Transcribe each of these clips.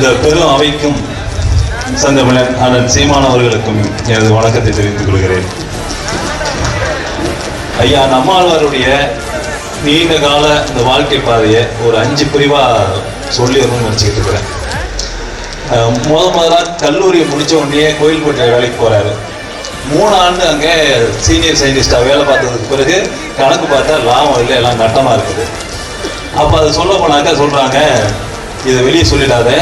இந்த பெரும் அவைக்கும் சந்தமிழன் அண்ணன் சீமான் அவர்களுக்கும் எனது வணக்கத்தை தெரிவித்துக் கொள்கிறேன். ஐயா நம்மாழ்வாருடைய நீண்ட கால இந்த வாழ்க்கை பாதையை ஒரு 5 பிரிவா சொல்லிடணும்னு நினச்சிக்கிட்டு இருக்கிறேன். முதலாக கல்லூரியை முடித்த உடனே கோயில்பட்டியில் வேலைக்கு போகிறாரு. 3 ஆண்டு அங்கே சீனியர் சயின்டிஸ்டாக வேலை பார்த்ததுக்கு பிறகு கணக்கு பார்த்தா லாபம் இல்லை, எல்லாம் நட்டமாக இருக்குது. அப்போ அதை சொல்ல போனாக்கா சொல்கிறாங்க, இதை வெளியே சொல்லிடாத,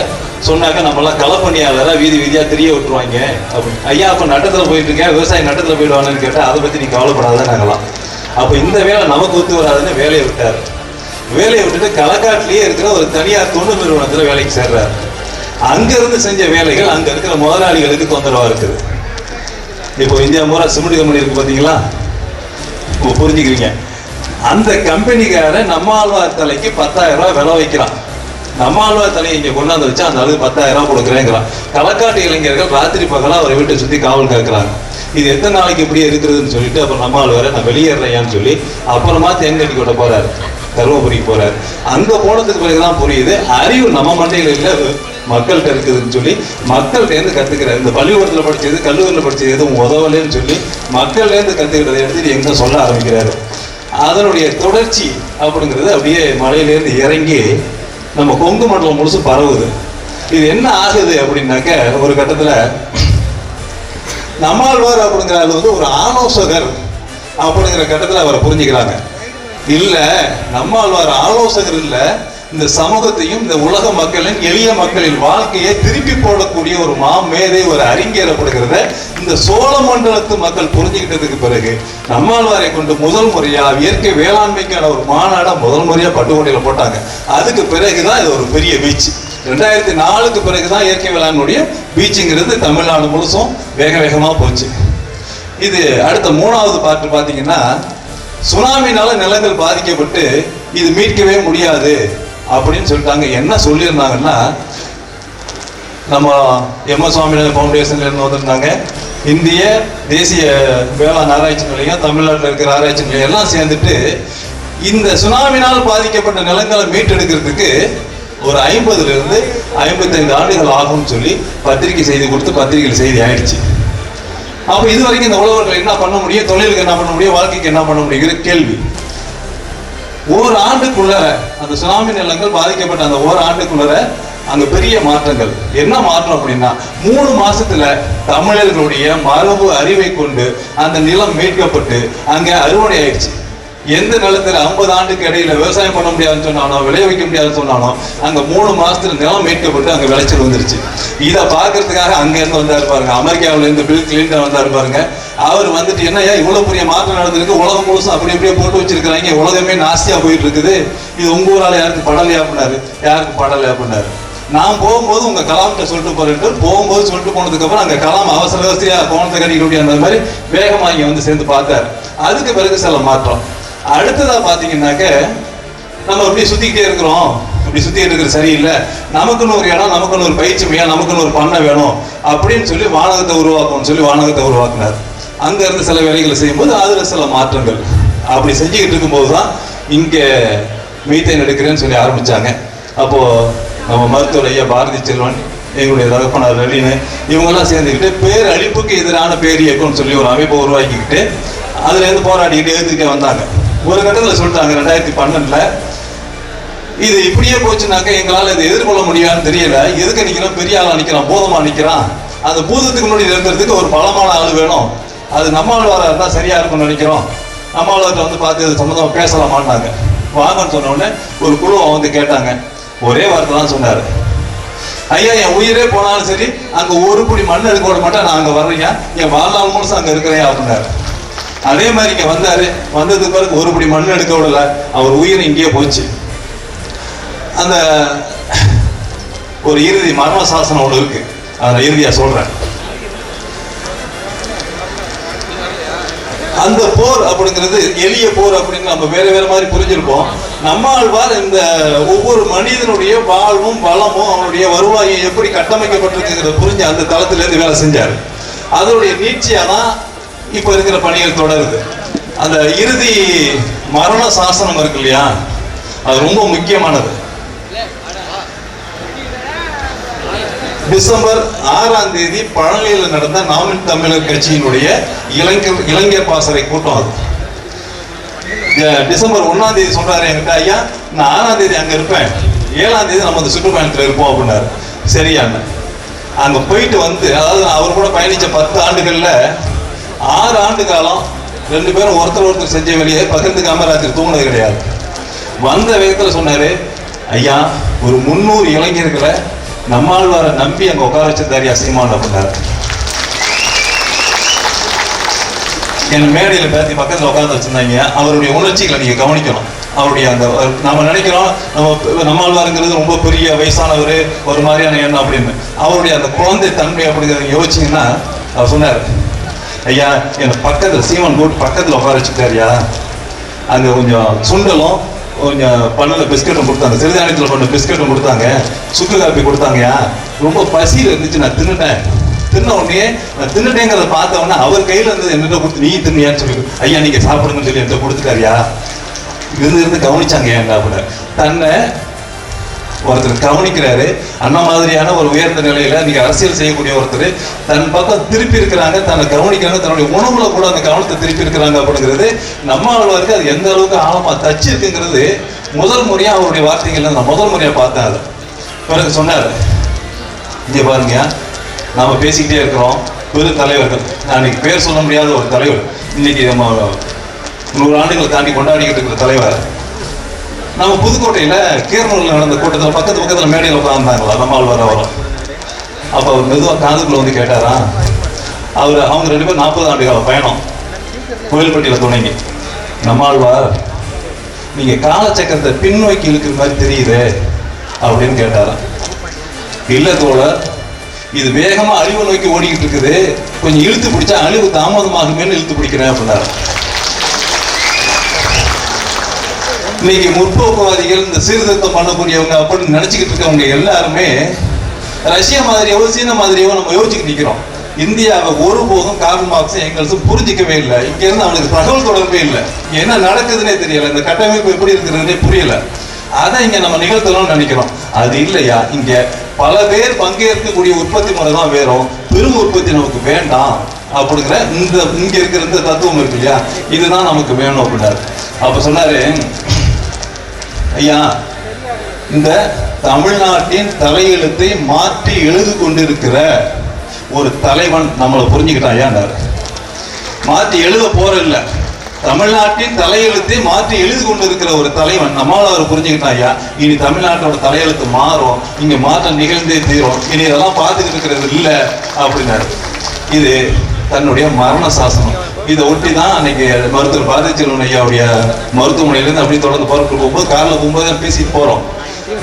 சொன்னாக்கா நம்மளாம் களப்பணியாளராக வீதி வீதியாக தெரிய விட்டுருவாங்க அப்படின்னு. ஐயா அப்போ நட்டத்தில் போயிட்டு இருக்கேன், விவசாயி நட்டத்தில் போயிடுவாங்கன்னு கேட்டால் அதை பற்றி நீ கவலைப்படாதான் நாங்களாம். அப்போ இந்த வேலை நமக்கு ஒத்து வராதுன்னு வேலையை விட்டார். வேலையை விட்டுட்டு களக்காட்டிலேயே இருக்கிற ஒரு தனியார் தொண்டு நிறுவனத்தில் வேலைக்கு சேர்றாரு. அங்கேருந்து செஞ்ச வேலைகள் அங்கே இருக்கிற முதலாளிகளுக்கு தொந்தரவாக இருக்குது. இப்போ இந்தியா பூரா சிமெண்ட் கம்பெனி இருக்குது பார்த்தீங்களா, இப்போ புரிஞ்சுக்கிறீங்க. அந்த கம்பெனிக்கார நம்மாழ்வார் தலைக்கு 10,000 ரூபாய் விலை வைக்கிறான். நம்மாழ்வார் தலையை இங்கே கொண்டாந்து வச்சா அந்த அளவுக்கு 10,000 ரூபாய் கொடுக்குறேங்கிறான். களக்காட்டு இளைஞர்கள் ராத்திரி பகலாக அவரை வீட்டை சுற்றி காவல் கேட்குறாங்க. இது எத்தனை நாளைக்கு இப்படி இருக்குதுன்னு சொல்லிட்டு அப்புறம் நம்மாழ்வாரை நான் வெளியேறேன்னு சொல்லி அப்புறமா தேன்கட்டி கொட்ட போறாரு, தருமபுரிக்கு போறாரு. அங்கே போனதுக்கு பிறகுதான் புரியுது அறிவு நம்ம மண்டையில் இல்லை, மக்கள்கிட்ட இருக்குதுன்னு சொல்லி மக்கள்கிட்டேருந்து கற்றுக்கிறார். இந்த பள்ளிக்கூடத்தில் படித்தது கல்லூரியில் படித்தது எதுவும் உதவலைன்னு சொல்லி மக்கள்லேருந்து கற்றுக்கிட்டதை எடுத்துட்டு எங்கே சொல்ல ஆரம்பிக்கிறாரு. அதனுடைய தொடர்ச்சி அப்படிங்கிறது அப்படியே மலையிலேருந்து இறங்கி நம்ம கொங்கு மண்டலம் முழுசும் பரவுது. இது என்ன ஆகுது அப்படின்னாக்க ஒரு கட்டத்தில் நம்மாழ்வார் அப்படிங்கிறது வந்து ஒரு ஆலோசகர் அப்படிங்கிற கட்டத்தில் அவரை புரிஞ்சுக்கிறாங்க. இல்லை நம்மாழ்வார் ஆலோசகர் இல்லை, இந்த சமூகத்தையும் இந்த உலக மக்களின் எளிய மக்களின் வாழ்க்கையை திருப்பி போடக்கூடிய ஒரு மாமேதை, ஒரு அறிஞர் அப்படிங்கிறத இந்த சோழ மண்டலத்து மக்கள் புரிஞ்சுக்கிட்டதுக்கு பிறகு நம்மாழ்வாரை கொண்டு முதல் முறையா இயற்கை வேளாண்மைக்கான ஒரு மாநாடா முதல் முறையா பட்டுக்கோட்டையில் போட்டாங்க. அதுக்கு பிறகுதான் இது ஒரு பெரிய பீச். 2004க்கு பிறகுதான் இயற்கை வேளாண்மையுடைய பீச்சுங்கிறது தமிழ்நாடு முழுசும் வேக வேகமாக போச்சு. இது அடுத்த 3வது பாட்டு பார்த்தீங்கன்னா, சுனாமினால நிலங்கள் பாதிக்கப்பட்டு இது மீட்கவே முடியாது அப்படின்னு சொல்லிட்டாங்க. என்ன சொல்லியிருந்தாங்கன்னா, நம்ம எம்.எஸ். சுவாமிநாதன் ஃபவுண்டேஷன்ல இருந்து வந்திருந்தாங்க, இந்திய தேசிய வேளாண் ஆராய்ச்சி நிலையம், தமிழ்நாட்டில் இருக்கிற ஆராய்ச்சி நிலையம் எல்லாம் சேர்ந்துட்டு இந்த சுனாமினால் பாதிக்கப்பட்ட நிலங்களை மீட்டெடுக்கிறதுக்கு ஒரு 50லிருந்து 55 ஆண்டுகள் ஆகும்னு சொல்லி பத்திரிகை செய்தி கொடுத்து பத்திரிகையில் செய்தி ஆயிடுச்சு. அப்போ இது வரைக்கும் இந்த உழவர்கள் என்ன பண்ண முடியும், தொழிலுக்கு என்ன பண்ண முடியும், வாழ்க்கைக்கு என்ன பண்ண முடியுங்கிற கேள்வி. ஒரு ஆண்டுக்குள்ள அந்த சுனாமி நிலங்கள் பாதிக்கப்பட்ட அந்த ஒரு ஆண்டுக்குள்ள அங்க பெரிய மாற்றங்கள். என்ன மாற்றம் அப்படின்னா, 3 மாசத்துல தமிழர்களுடைய மரபு அறிவை கொண்டு அந்த நிலம் மீட்கப்பட்டு அங்க அறுவடை ஆயிடுச்சு. எந்த நிலத்துல 50 ஆண்டுக்கு இடையில விவசாயம் பண்ண முடியாதுன்னு சொன்னாலும் விளைய வைக்க முடியாதுன்னு சொன்னாலும் அங்க 3 மாசத்துல நிலம் மீட்கப்பட்டு அங்க விளைச்சல் வந்துருச்சு. இதை பாக்குறதுக்காக அங்க இருந்து வந்தாரு பாருங்க, அமெரிக்காவில இருந்து பில் கிளின்டன் வந்தாரு பாருங்க. அவர் வந்துட்டு என்ன இவ்வளவு பெரிய மாற்றம் நடந்திருக்கு, உலகம் முழுசும் அப்படி அப்படியே போட்டு வச்சிருக்கிறாங்க, உலகமே நாஸ்தியா போயிட்டு இருக்குது, இது உங்க ஊரால யாருக்கு படலையா அப்படின்னாரு. யாருக்கு படலை அப்படின்னாரு. நான் போகும்போது உங்க கலாம்கிட்ட சொல்லிட்டு போறேன், போகும்போது சொல்லிட்டு போனதுக்கு அப்புறம் அங்க கலாம் அவசர அவசரியா கோணத்தை கட்டிக்க அந்த மாதிரி வேகமா இங்க வந்து சேர்ந்து பார்த்தாரு. அதுக்கு பிறகு சில மாற்றம். அடுத்ததா பாத்தீங்கன்னாக்க, நம்ம இப்படி சுத்திக்கிட்டே இருக்கிறோம், இப்படி சுத்திக்கிட்டு இருக்கிறது சரியில்லை, நமக்குன்னு ஒரு இடம், நமக்குன்னு ஒரு பயிற்சி மையம், நமக்குன்னு ஒரு பண்ணை வேணும் அப்படின்னு சொல்லி வானகத்தை உருவாக்கணும்னு சொல்லி வானகத்தை உருவாக்குனார். அங்க இருந்து சில வேலைகளை செய்யும்போது அதுல சில மாற்றங்கள். அப்படி செஞ்சுக்கிட்டு இருக்கும்போது தான் இங்க மீத்தேன் எடுக்கிறேன்னு சொல்லி ஆரம்பிச்சாங்க. அப்போ நம்ம மருத்துவர் ஐயா பாரதி செல்வன், எங்களுடைய தகப்பனார் ரலினு, இவங்கெல்லாம் சேர்ந்துக்கிட்டு பேரழிப்புக்கு எதிரான பேர் இயக்கம்னு சொல்லி ஒரு அமைப்பை உருவாக்கிக்கிட்டு அதுல இருந்து போராடிக்கிட்டு எழுதிக்கிட்டே வந்தாங்க. ஒரு கட்டத்தில் சொல்லிட்டாங்க 2012 இது இப்படியே போச்சுனாக்க எங்களால் இதை எதிர்கொள்ள முடியாதுன்னு தெரியல, எதுக்கு நிற்கிறோம், பெரிய ஆளா நிற்கிறான், பூதமா நிற்கிறான், அந்த பூதத்துக்கு முன்னாடி நிறுத்துறதுக்கு ஒரு பலமான ஆள் வேணும், அது நம்மாழ்வாரா இருந்தால் சரியா இருக்கும்னு நினைக்கிறோம். நம்மாழ்வார்கிட்ட வந்து பார்த்து இது சம்மந்தமாக பேசலாமான்னாங்க. வாங்கன்னு சொன்ன உடனே ஒரு குழுவை வந்து கேட்டாங்க. ஒரே வார்த்தை தான் சொன்னாரு, ஐயா என் உயிரே போனாலும் சரி அங்க ஒரு புடி மண் எடுக்க விட மாட்டேன், நான் அங்க வர்றேன், என் வாழ்நாள் முழுசும் அங்க இருக்கிறேன் அப்படின்னாரு. அதே மாதிரி இங்க வந்தாரு, வந்ததுக்கு பிறகு ஒரு படி மண் எடுக்க விடல, அவர் உயிர் இங்கேயே போச்சு. அந்த ஒரு இறுதி மரண சாசனம் ஒன்று இருக்கு, அதை இறுதியா சொல்றேன். அந்த போர் அப்படிங்கிறது எளிய போர் அப்படின்னு நம்ம வேற வேற மாதிரி புரிஞ்சிருப்போம். நம்மாழ்வார் இந்த ஒவ்வொரு மனிதனுடைய வாழ்வும் வளமும் அவனுடைய வருவாயும் எப்படி கட்டமைக்கப்பட்டிருக்குங்கிறத புரிஞ்சு அந்த தளத்திலிருந்து வேலை செஞ்சாரு. அதனுடைய நீட்சியா தான் இப்ப இருக்கிற பணிகள் தொடருது. அந்த இறுதி மரண சாசனம் இருக்கு இல்லையா, அது ரொம்ப முக்கியமானது. டிசம்பர் 6ஆம் தேதி பழனியில் நடந்த நாம் தமிழர் கட்சியினுடைய இளைஞர் பாசறை கூட்டம். அது டிசம்பர் 1ஆம் தேதி சொல்றாரு என்கிட்ட, ஐயா நான் 6ஆம் தேதி அங்க இருப்பேன், 7ஆம் தேதி நம்ம அந்த சுற்றுப்பயணத்தில் இருப்போம் அப்படின்னாரு. சரியாண்ண அங்க போயிட்டு வந்து, அதாவது அவர் கூட பயணிச்ச 10 ஆண்டுகள்ல 6 ஆண்டு காலம் 2 பேரும் ஒருத்தர் செஞ்ச வெளியே பகிர்ந்துக்காம ராத்திரி தூங்கினது கிடையாது. வந்த வேகத்துல சொன்னாரு, ஐயா ஒரு 300 இளைஞர்களை நம்மாழ்வாரை நம்பி அங்க உட்கார வச்சிருந்தாரு சீமான் அப்படின்னாரு. என் மேடையில் பேசி பக்கத்தில் உட்காந்து வச்சிருந்தாங்க. அவருடைய உணர்ச்சிகளை நீங்க கவனிக்கணும். அவருடைய அந்த நம்ம நினைக்கிறோம் நம்மாழ்வாருங்கிறது ரொம்ப பெரிய வயசானவர், ஒரு மாதிரியான எண்ணம் அப்படின்னு. அவருடைய அந்த குழந்தை தன்மை அப்படிங்கிறத யோசிச்சீங்கன்னா, அவர் சொன்னார், ஐயா என் பக்கத்தில் சீமான் போட்டு பக்கத்தில் உட்கார வச்சுட்டாரியா, அங்கே கொஞ்சம் சுண்டலும் கொஞ்சம் பண்ணில் பிஸ்கட்டும் கொடுத்தாங்க, சிறுதானியத்தில் பண்ண பிஸ்கட்டும் கொடுத்தாங்க, சுக்கு காப்பி கொடுத்தாங்கயா, ரொம்ப பசியில் இருந்துச்சு, நான் தின்னுட்டேன். தின்ன உடனே நான் தின்னுட்டேங்கிறத பார்த்த உடனே அவர் கையில் இருந்தது என்னிட்ட கொடுத்து நீ தின்னியான்னு சொல்லி, ஐயா நீங்க சாப்பிடுங்கன்னு சொல்லி என்கிட்ட கொடுத்துட்டாரியா. இருந்து கவனிச்சாங்க ஏன்டா கூட. தன்னை ஒருத்தர் கவனிக்கிறாரு, அண்ணா மாதிரியான ஒரு உயர்ந்த நிலையில நீங்க அரசியல் செய்யக்கூடிய ஒருத்தர் தன் பக்கம் திருப்பி இருக்கிறாங்க, தன்னை கவனிக்கிறாங்க, தன்னுடைய உணவுல கூட அந்த கவனத்தை திருப்பி இருக்கிறாங்க அப்படிங்கிறது நம்மளுக்கு அது எந்த அளவுக்கு ஆழமா தச்சு இருக்குங்கிறது முதல் முறையா அவருடைய வார்த்தைகள்ல நான் முதல் முறையா பார்த்தேன். அது பிறகு சொன்னாரு, இங்க பாருங்க நாம பேசிக்கிட்டே இருக்கிறோம், பெரு தலைவர்கள், நான் இன்னைக்கு பேர் சொல்ல முடியாத ஒரு தலைவர், இன்னைக்கு நம்ம 100 ஆண்டுகளை தாண்டி கொண்டாடிக்கிட்டு இருக்கிற தலைவர். நம்ம புதுக்கோட்டையில கீரனூர்ல நடந்த கூட்டத்தில் பக்கத்துல மேடையில் உட்கார்ந்தாங்களா நம்மாழ்வார் அவரும். அப்ப அவர் மெதுவா காதுக்குள்ள வந்து கேட்டாரா, அவங்க 2 பேரும் 40 ஆண்டு கால பயணம் கோயில்பட்டியில துணைங்கி. நம்மாழ்வார் நீங்க காலச்சக்கரத்தை பின்னோக்கி இழுக்கிற மாதிரி தெரியுது அப்படின்னு கேட்டாராம். இல்ல தோழர், இது வேகமா அழிவு நோக்கி ஓடிக்கிட்டு இருக்குது, கொஞ்சம் இழுத்து பிடிச்சா அழிவு தாமதமாகுமேன்னு இழுத்து பிடிக்கிறேன் அப்படின்னாரு. இன்னைக்கு முற்போக்குவாதிகள், இந்த சீர்திருத்தம் பண்ணக்கூடியவங்க அப்படின்னு நினைச்சுக்கிட்டு இருக்கவங்க எல்லாருமே ரஷ்யா மாதிரியோ சீனா மாதிரியோ நம்ம யோசிச்சுட்டு நிற்கிறோம். இந்தியாவை ஒருபோதும் கார்ல் மார்க்ஸும் எங்கெல்ஸும் புரிஞ்சிக்கவே இல்லை. இங்க இருந்து அவனுக்கு தகவல் தொடர்பே இல்லை, என்ன நடக்குதுன்னே தெரியல, இந்த கட்டமைப்பு எப்படி இருக்கிறதுனே புரியல. அதை இங்க நம்ம நிகழ்த்தணும்னு நினைக்கிறோம். அது இல்லையா, இங்க பல பேர் பங்கேற்கக்கூடிய உற்பத்தி முறை தான் வேறும், பெரும் உற்பத்தி நமக்கு வேண்டாம் அப்படிங்கிற இங்க இருக்கிற இந்த தத்துவம் இருக்கு இல்லையா, இதுதான் நமக்கு வேணும் அப்படின்னாரு. அப்ப சொன்னாரு, ஐயா இந்த தமிழ்நாட்டின் தலையெழுத்தை மாற்றி எழுது கொண்டிருக்கிற ஒரு தலைவன் நம்மளை புரிஞ்சுக்கிட்டான். ஐயா மாற்றி எழுத போற இல்ல, தமிழ்நாட்டின் தலையெழுத்தை மாற்றி எழுதி கொண்டிருக்கிற ஒரு தலைவன் நம்மளால அவர் புரிஞ்சுக்கிட்டான். ஐயா இனி தமிழ்நாட்டோட தலையெழுத்து மாறும், இங்க மாற்றம் நிகழ்ந்தே தீரும், இனி இதெல்லாம் பார்த்துக்கிட்டு இருக்கிறது இல்லை அப்படின்னாரு. இது தன்னுடைய மரண சாசனம். இதை ஒட்டி தான் அன்னைக்கு மருத்துவர் பாரதிச்செல்வன் ஐயாவுடைய மருத்துவமனையிலேருந்து அப்படி தொடர்ந்து புறப்பட்டு போகும்போது காரில் போகும்போது பேசிட்டு போறோம்.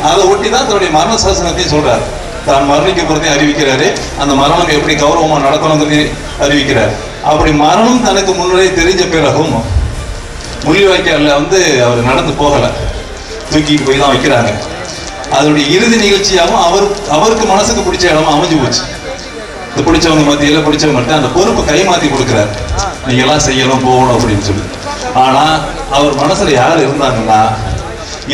அதை ஒட்டி தான் தன்னுடைய மரண சாசனத்தையும் சொல்றாரு. தான் மரணிக்க போறதையும் அறிவிக்கிறாரு, அந்த மரணம் எப்படி கௌரவமா நடக்கணுங்கிறதையும் அறிவிக்கிறார். அப்படி மரணம் தனக்கு முன்னரே தெரிஞ்ச பிறகும் முள்ளிவாய்க்கால்ல அவர் நடந்து போகல, தூக்கிட்டு போய் தான் வைக்கிறாங்க. அதனுடைய இறுதி நிகழ்ச்சியாகவும் அவருக்கு மனசுக்கு பிடிச்ச இடமா அமைஞ்சு போச்சு. பிடிச்சவங்க மத்தியில பிடிச்சவங்க அந்த பொறுப்பு கை மாத்தி கொடுக்கிறார், நீங்க எல்லாம் செய்யணும் போகணும் அப்படின்னு சொல்லி. ஆனா அவர் மனசுல யார் இருந்தாங்கன்னா,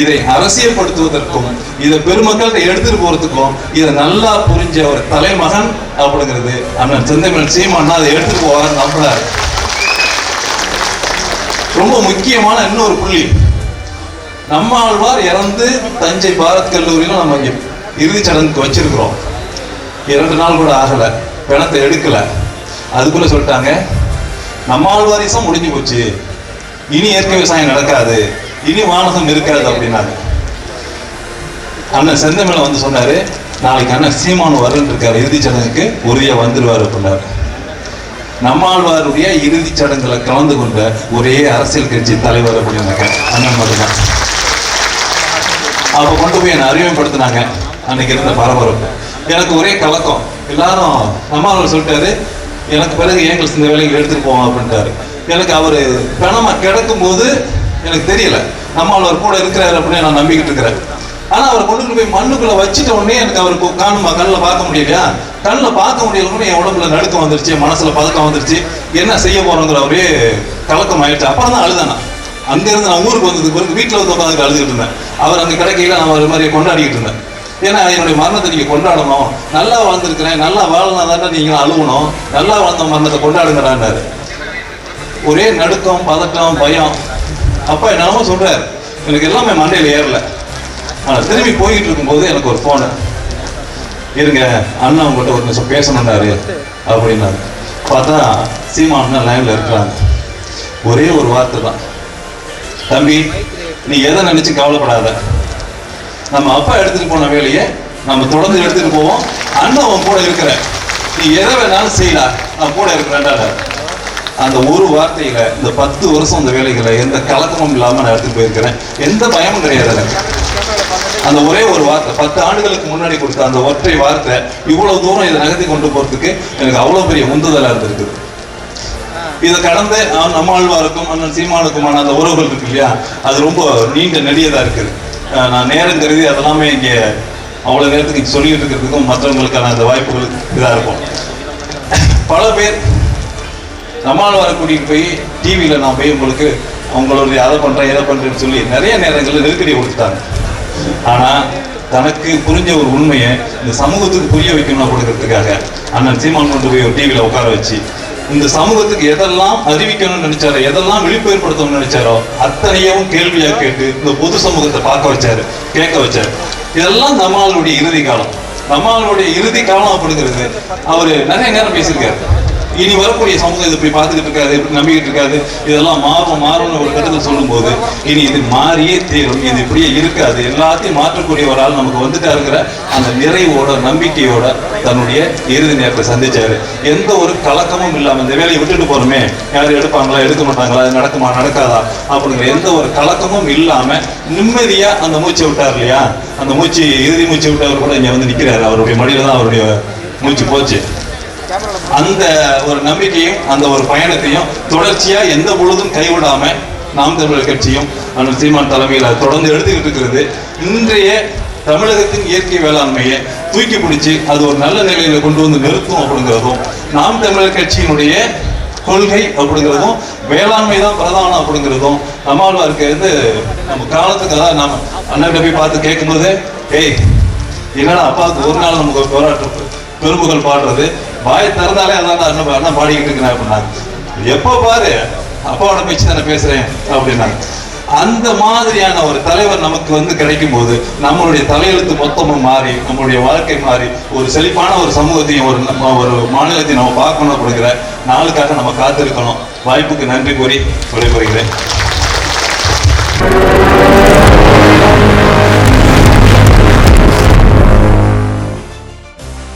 இதை அரசியல்படுத்துவதற்கும் இதை பெருமக்கள்கிட்ட எடுத்துட்டு போறதுக்கும் இதை நல்லா புரிஞ்ச ஒரு தலைமகன் அப்படிங்கிறது அண்ணன் செந்தமிழ் சீமான் அதை எடுத்துட்டு போவார் நம்புறாரு. ரொம்ப முக்கியமான இன்னொரு புள்ளி, நம்மாழ்வார் இறந்து தஞ்சை பாரத் கல்லூரியில நம்ம இங்க இறுதிச் சடங்குக்கு வச்சிருக்கிறோம். 2 நாள் கூட ஆகல, பிணத்தை எடுக்கல. அதுக்குள்ள சொல்லிட்டாங்க, நம்மாழ்வாரிசம் முடிஞ்சு போச்சு, இனி இயற்கை விவசாயம் நடக்காது, இனி வானகம் இருக்காது அப்படின்னாங்க. அண்ணன் செந்தமிழன் சொன்னாரு, நாளைக்கு அண்ணன் சீமான் வருன்னு இருக்காரு, இறுதிச் சடங்குக்கு உறுதியா வந்துருவாரு அப்படின்னாரு. நம்மாழ்வாருடைய இறுதிச் சடங்குல கலந்து கொண்ட ஒரே அரசியல் கட்சி தலைவர் அப்படின்னு அண்ணன் மட்டும்தான். அப்ப கொண்டு போய் என்னை அறிமுகப்படுத்தினாங்க. அன்னைக்கு இருந்த பரபரப்பு எனக்கு ஒரே கலக்கம். எல்லாரும் நம்மாழ்வார் சொல்லிட்டாரு, எனக்கு பிறகு ஏங்கல்ஸ் இந்த வேலைக்கு எடுத்துட்டு போவோம் அப்படின்ட்டாரு. எனக்கு அவரு பிணமா கிடக்கும் போது எனக்கு தெரியல நம்மாழ்வார் கூட இருக்கிறாரு அப்படின்னு நான் நம்பிக்கிட்டு இருக்கிறேன். ஆனா அவர் கொண்டு போய் மண்ணுக்குள்ள வச்சுட்ட உடனே எனக்கு அவருக்கு காணுமா, கண்ணில் பார்க்க முடியலையா, கண்ணில் பார்க்க முடியலன்னு என் உடம்புல நடுக்கம் வந்துருச்சு, மனசுல பதக்கம் வந்துருச்சு, என்ன செய்ய போறோங்கிற ஒரே கலக்கம் ஆயிடுச்சு. அப்புறம் தான் அழுதானா. அங்க இருந்து நான் ஊருக்கு வந்ததுக்கு பிறகு வீட்டுல உட்காந்து அழுதுகிட்டு இருந்தேன். அவர் அங்க கிடைக்கையில நான் ஒரு மாதிரி கொண்டாடிக்கிட்டு இருந்தேன். ஏன்னா என்னுடைய மரணத்தை நீங்க கொண்டாடணும், நல்லா வாழ்ந்துருக்கிறேன், நல்லா வாழ்னா தானே நீங்க அழுகணும், நல்லா வாழ்ந்த மரணத்தை கொண்டாடுங்கடான்னாரு. ஒரே நடுக்கம், பதட்டம், பயம். அப்பா என்னமோ சொல்றாரு, எனக்கு எல்லாமே மண்டையில் ஏறல. ஆனால் திரும்பி போயிட்டு இருக்கும்போது எனக்கு ஒரு போனு, இருங்க அண்ணா உங்கள்கிட்ட ஒரு நிமிஷம் பேசணுன்னாரு அப்படின்னாரு. பார்த்தா சீமான் லைன்ல இருக்கிறாங்க. ஒரே ஒரு வார்த்தை தான், தம்பி நீ எதை நினைச்சு கவலைப்படாத, நம்ம அப்பா எடுத்துட்டு போன வேலையை நம்ம தொடர்ந்து எடுத்துட்டு போவோம், அண்ணன் அவன் கூட இருக்கிற, நீ எதை வேணாலும் செய்யலாம், நான் கூட இருக்கிறேன்டா. அந்த ஒரு வார்த்தையில இந்த 10 வருஷம் அந்த வேலைகளை எந்த கலக்கமும் இல்லாம நான் எடுத்துட்டு போயிருக்கிறேன். எந்த பயமும் கிடையாது எனக்கு. அந்த ஒரே ஒரு வார்த்தை 10 ஆண்டுகளுக்கு முன்னாடி கொடுத்த அந்த ஒற்றை வார்த்தை இவ்வளவு தூரம் இதை நகர்த்தி கொண்டு போறதுக்கு எனக்கு அவ்வளவு பெரிய உந்துதலா இருந்திருக்குது. இதை கடந்து நம்மாழ்வாருக்கும் அண்ணன் சீமானுக்குமான அந்த உறவுகள் இருக்கு இல்லையா, அது ரொம்ப நீண்ட நெடியதா இருக்குது. நான் நேரம் கருதி அதெல்லாமே இங்கே அவ்வளவு நேரத்துக்கு சொல்லிட்டு இருக்கிறதுக்கும் மற்றவங்களுக்கான அந்த வாய்ப்புகள் இதா இருக்கும். பல பேர் நம்மாழ்வாரை கூட்டிட்டு போய் டிவியில நான் போய் உங்களுக்கு அவங்களுடைய அதை பண்றேன் இதை பண்றேன்னு சொல்லி நிறைய நேரங்களில் நெருக்கடி கொடுத்துட்டாங்க. ஆனா தனக்கு புரிஞ்ச ஒரு உண்மையை இந்த சமூகத்துக்கு புரிய வைக்கணும் அப்படிங்கிறதுக்காக அண்ணன் சீமான் கொண்டு போய் ஒரு டிவியில உட்கார வச்சு இந்த சமூகத்துக்கு எதெல்லாம் அறிவிக்கணும்னு நினைச்சாரோ, எதெல்லாம் விழிப்பு ஏற்படுத்தணும்னு நினைச்சாரோ அத்தனையும் கேள்வியா கேட்டு இந்த பொது சமூகத்தை பார்க்க வச்சாரு, கேட்க வச்சாரு. இதெல்லாம் நம்மளுடைய இறுதி காலம். நம்மளுடைய இறுதி காலம் அப்படிங்கிறது அவரு நிறைய நேரம் பேசியிருக்காரு. இனி வரக்கூடிய சமூகம் இதை இப்படி பார்த்துக்கிட்டு இருக்காது, இப்படி நம்பிக்கிட்டு இருக்காது, இதெல்லாம் மாறும்னு ஒரு கட்டத்தில் சொல்லும் போது இனி இது மாறியே தீரும், இது இப்படியே இருக்காது, எல்லாத்தையும் மாற்றக்கூடிய ஒரு ஆள் நமக்கு வந்துட்டாருங்கிற அந்த நிறைவோட நம்பிக்கையோட தன்னுடைய இறுதி நேரத்தை சந்திச்சாரு. எந்த ஒரு கலக்கமும் இல்லாம இந்த வேலையை விட்டுட்டு போறோமே, யாரும் எடுப்பாங்களா எடுக்க மாட்டாங்களா, அது நடக்குமா நடக்காதா அப்படிங்கிற எந்த ஒரு கலக்கமும் இல்லாம நிம்மதியா அந்த மூச்சை விட்டார் இல்லையா, அந்த மூச்சு இறுதி மூச்சு விட்டவர் கூட இங்க வந்து நிக்கிறாரு. அவருடைய மடியில தான் அவருடைய மூச்சு போச்சு. அந்த ஒரு நம்பிக்கையும் அந்த ஒரு பயணத்தையும் தொடர்ச்சியா எந்த பொழுதும் கைவிடாம நாம் தமிழர் கட்சியும் அண்ணன் சீமான் தலைமையில தொடர்ந்து எடுத்துக்கிட்டு இருக்கிறது. இன்றைய தமிழகத்தின் இயற்கை வேளாண்மையை தூக்கி பிடிச்சு அது ஒரு நல்ல நிலையில கொண்டு வந்து நிறுத்தும் அப்படிங்கிறதும், நாம் தமிழர் கட்சியினுடைய கொள்கை அப்படிங்கிறதும் வேளாண்மை தான் பிரதானம் அப்படிங்கிறதும் நம்மாழ்வாருக்கு இருந்து நம்ம காலத்துக்கு அதான் நம்ம அண்ணன் போய் பார்த்து கேட்கும்போது, ஏய் என்னடா அப்பாவுக்கு ஒரு நாள் நமக்கு போராட்டம் பெரும்புகள் பாடுறது, வாயை திறந்தாலே அதான் அண்ணன் பாடிக்கிட்டு இருக்கிறேன் அப்படின்னாங்க. எப்போ பாரு அப்பாவோட பேச்சு தானே பேசுறேன் அப்படின்னாங்க. அந்த மாதிரியான ஒரு தலைவர் நமக்கு வந்து கிடைக்கும் போது நம்மளுடைய தலையெழுத்து மொத்தமும் மாறி நம்மளுடைய வாழ்க்கை மாறி ஒரு செழிப்பான ஒரு சமூகத்தையும் ஒரு மாநிலத்தையும் நம்ம பார்க்கணும் அப்படிங்கிற நாளுக்காக நம்ம காத்திருக்கணும். வாய்ப்புக்கு நன்றி கூறி விடைபெறுகிறேன்.